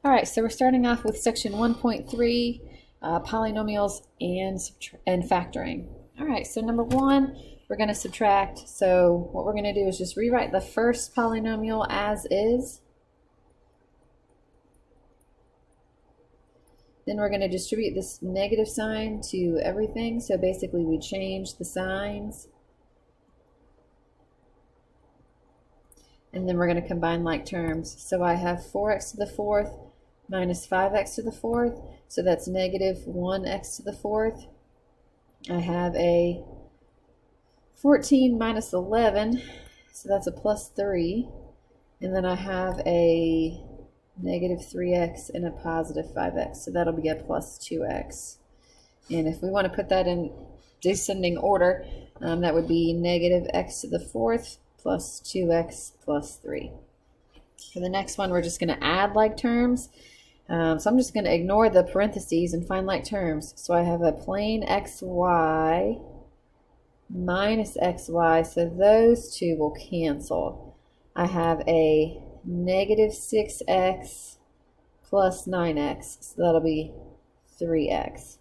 All right, so we're starting off with section 1.3, polynomials and factoring. All right, so number one, we're going to subtract. So what we're going to do is just rewrite the first polynomial as is. Then we're going to distribute this negative sign to everything. So basically we change the signs. And then we're going to combine like terms. So I have 4x to the fourth minus 5x to the fourth. So that's negative 1x to the fourth. I have a 14 minus 11. So that's a plus 3. And then I have a negative 3x and a positive 5x. So that'll be a plus 2x. And if we want to put that in descending order, that would be negative x to the fourth plus 2x plus 3. For the next one, we're just going to add like terms. So I'm just going to ignore the parentheses and find like terms. So I have a plain xy minus xy, so those two will cancel. I have a negative 6x plus 9x, so that'll be 3x.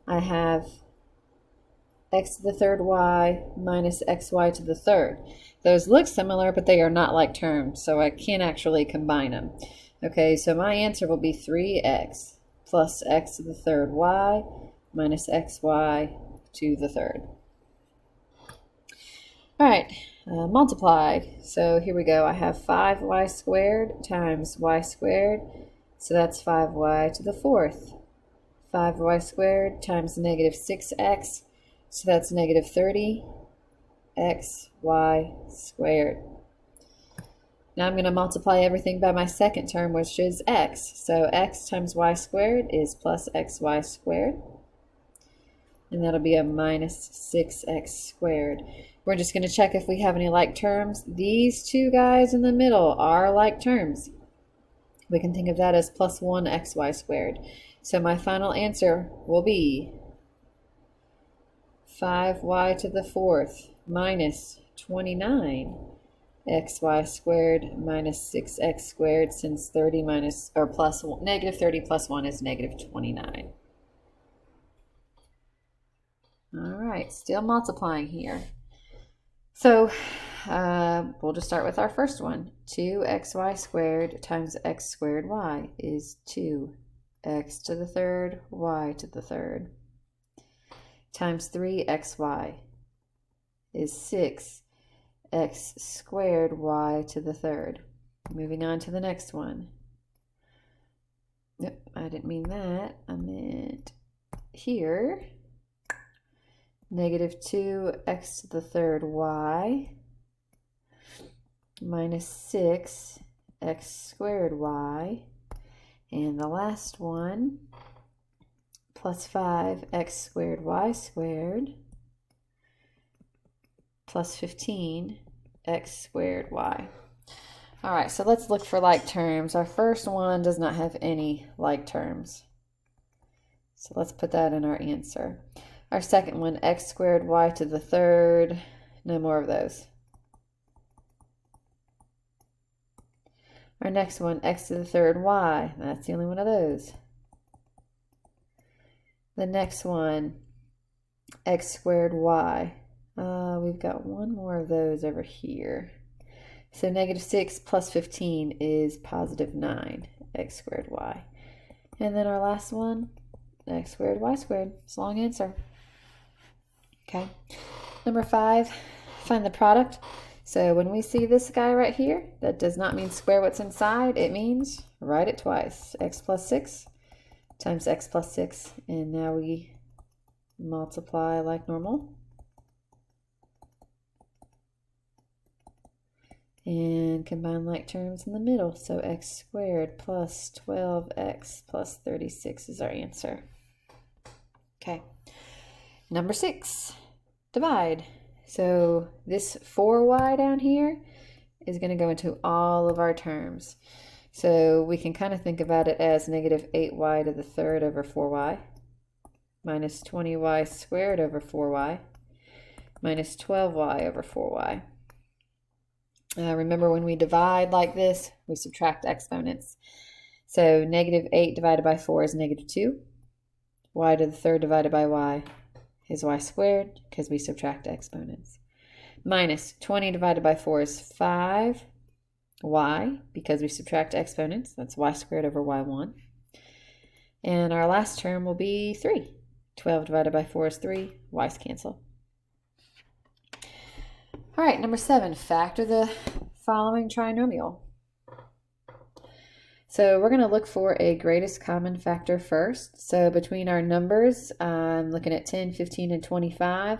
I have x to the third y minus xy to the third. Those look similar, but they are not like terms, so I can't actually combine them. Okay, so my answer will be 3x plus x to the third y minus xy to the third. All right, multiplied. So here we go. I have 5y squared times y squared, so that's 5y to the fourth. 5y squared times negative 6x, so that's negative 30xy squared. Now I'm going to multiply everything by my second term, which is x. So x times y squared is plus xy squared. And that'll be a minus 6x squared. We're just going to check if we have any like terms. These two guys in the middle are like terms. We can think of that as plus 1xy squared. So my final answer will be 5y to the fourth minus 29xy squared minus 6x squared, since 30 minus or plus negative 30 plus 1 is negative 29. All right, still multiplying here. So we'll just start with our first one. 2xy squared times x squared y is 2x to the third y to the third times 3xy is 6x squared y to the third. Moving on to the next one. Yep, I didn't mean that. I meant here. Negative 2x to the third y minus 6x squared y. And the last one, plus 5x squared y squared plus 15x squared y. All right, so let's look for like terms. Our first one does not have any like terms. So let's put that in our answer. Our second one, x squared y to the third, no more of those. Our next one, x to the third y, that's the only one of those. The next one, x squared y. We've got one more of those over here. So negative 6 plus 15 is positive 9, x squared y. And then our last one, x squared y squared. It's a long answer. Okay. Number 5, find the product. So when we see this guy right here, that does not mean square what's inside. It means write it twice. X plus 6 times x plus 6. And now we multiply like normal. And combine like terms in the middle. So x squared plus 12x plus 36 is our answer. Okay. Number 6, divide. So this 4y down here is going to go into all of our terms. So we can kind of think about it as negative 8y to the third over 4y minus 20y squared over 4y minus 12y over 4y. Remember, when we divide like this, we subtract exponents. So negative 8 divided by 4 is negative 2. Y to the third divided by y is y squared, because we subtract exponents. Minus 20 divided by 4 is 5. Y, because we subtract exponents, that's y squared over y1. And our last term will be 3. 12 divided by 4 is 3. Y's cancel. All right, number 7, factor the following trinomial. So we're going to look for a greatest common factor first. So between our numbers, I'm looking at 10, 15, and 25.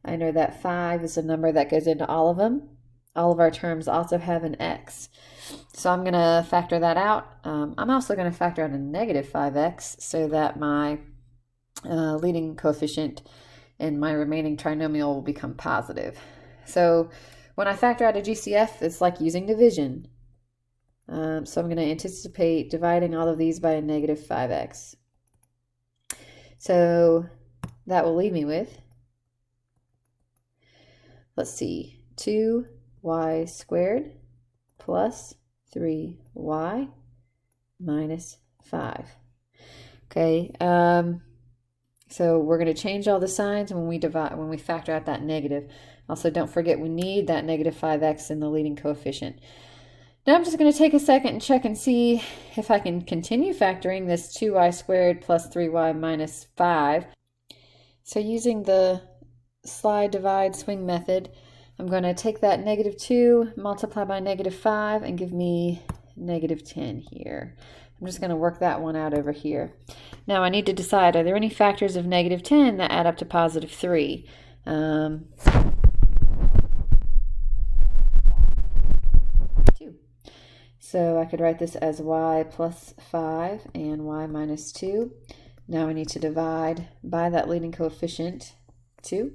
I know that 5 is a number that goes into all of them. All of our terms also have an x. So I'm going to factor that out. I'm also going to factor out a negative 5x so that my leading coefficient in my remaining trinomial will become positive. So when I factor out a GCF, it's like using division. So I'm going to anticipate dividing all of these by a negative 5x. So that will leave me with, let's see, 2y squared plus 3y minus 5. Okay, so we're going to change all the signs when we factor out that negative. Also, don't forget we need that negative 5x in the leading coefficient. Now I'm just going to take a second and check and see if I can continue factoring this 2y squared plus 3y minus 5. So using the slide, divide, swing method, I'm going to take that negative 2, multiply by negative 5, and give me negative 10 here. I'm just going to work that one out over here. Now I need to decide, are there any factors of negative 10 that add up to positive 3? So I could write this as y plus 5 and y minus 2. Now I need to divide by that leading coefficient, 2.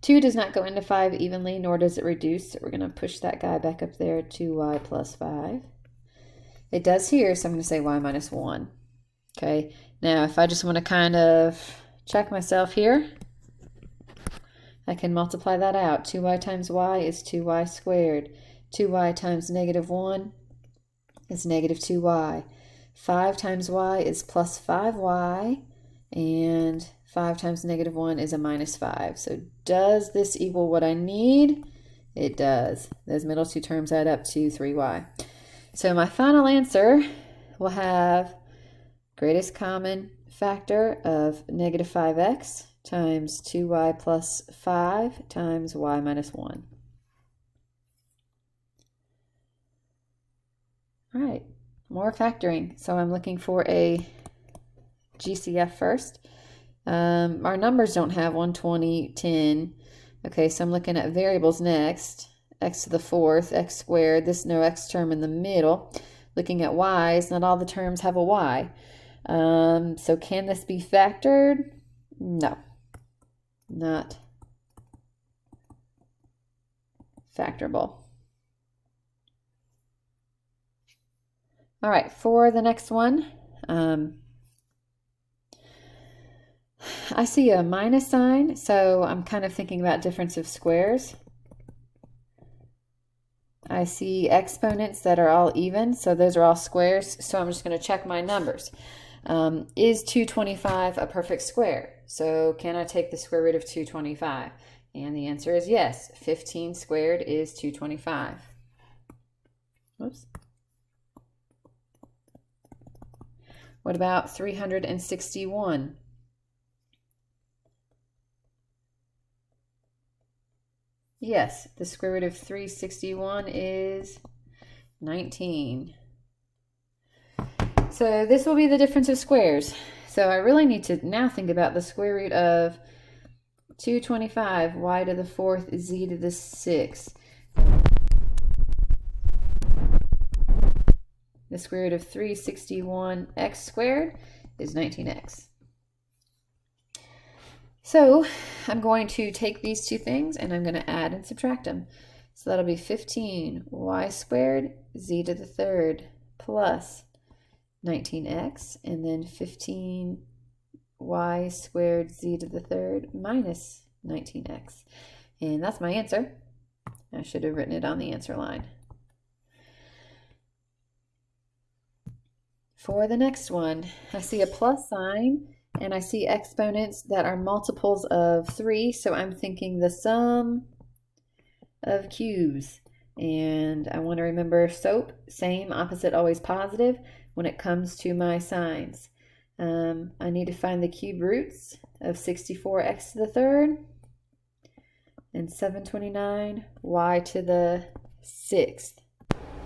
2 does not go into 5 evenly, nor does it reduce, so we're going to push that guy back up there, 2y plus 5. It does here, so I'm going to say y minus 1. Okay, now if I just want to kind of check myself here, I can multiply that out. 2y times y is 2y squared. 2y times negative 1 is negative 2y. 5 times y is plus 5y, and 5 times negative 1 is a minus 5. So does this equal what I need? It does. Those middle two terms add up to 3y. So my final answer will have greatest common factor of negative 5x times 2y plus 5 times y minus 1. All right, more factoring. So I'm looking for a GCF first. Our numbers don't have 1, 20, 10. Okay, so I'm looking at variables next. X to the fourth, x squared, this no x term in the middle. Looking at y's, not all the terms have a y. So can this be factored? No, not factorable. All right, for the next one, I see a minus sign, so I'm kind of thinking about difference of squares. I see exponents that are all even, so those are all squares, so I'm just going to check my numbers. Is 225 a perfect square? So can I take the square root of 225? And the answer is yes. 15 squared is 225. Whoops. What about 361? Yes, the square root of 361 is 19. So this will be the difference of squares. So I really need to now think about the square root of 225, y to the fourth, z to the sixth. The square root of 361x squared is 19x. So I'm going to take these two things and I'm going to add and subtract them. So that'll be 15y squared z to the third plus 19x, and then 15y squared z to the third minus 19x. And that's my answer. I should have written it on the answer line. For the next one, I see a plus sign and I see exponents that are multiples of 3, so I'm thinking the sum of cubes. And I want to remember SOAP, same, opposite, always positive, when it comes to my signs. I need to find the cube roots of 64x to the third and 729 y to the sixth.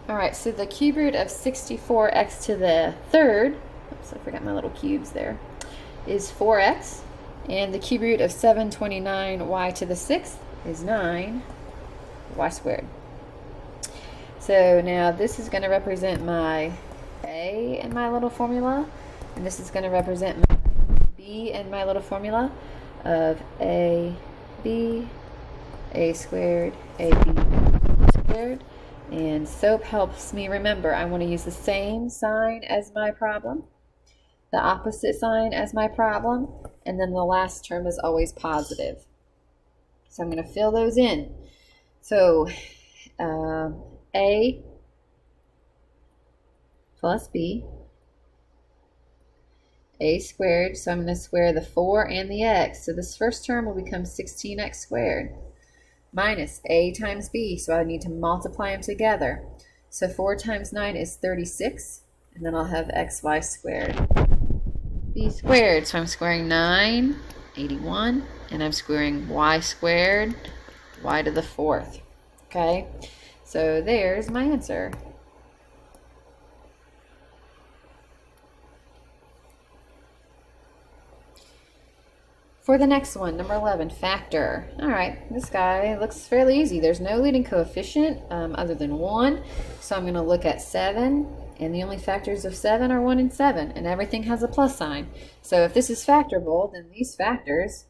All right, so the cube root of 64x to the third, oops, I forgot my little cubes there, is 4x, and the cube root of 729 y to the sixth is 9 y squared. So now this is going to represent my a in my little formula, and this is going to represent my b in my little formula of a squared, ab squared. And SOAP helps me remember I want to use the same sign as my problem, the opposite sign as my problem, and then the last term is always positive. So I'm going to fill those in. So a plus b, a squared, so I'm going to square the 4 and the x. So this first term will become 16x squared, minus a times b, so I need to multiply them together. So 4 times 9 is 36, and then I'll have xy squared. B squared, so I'm squaring 9, 81, and I'm squaring y squared, y to the fourth. Okay, so there's my answer. For the next one, number 11, factor. All right, this guy looks fairly easy. There's no leading coefficient other than 1, so I'm going to look at 7, and the only factors of 7 are 1 and 7, and everything has a plus sign. So if this is factorable, then these factors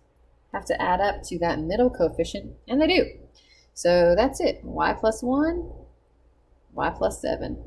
have to add up to that middle coefficient, and they do. So that's it. Y plus 1, y plus 7.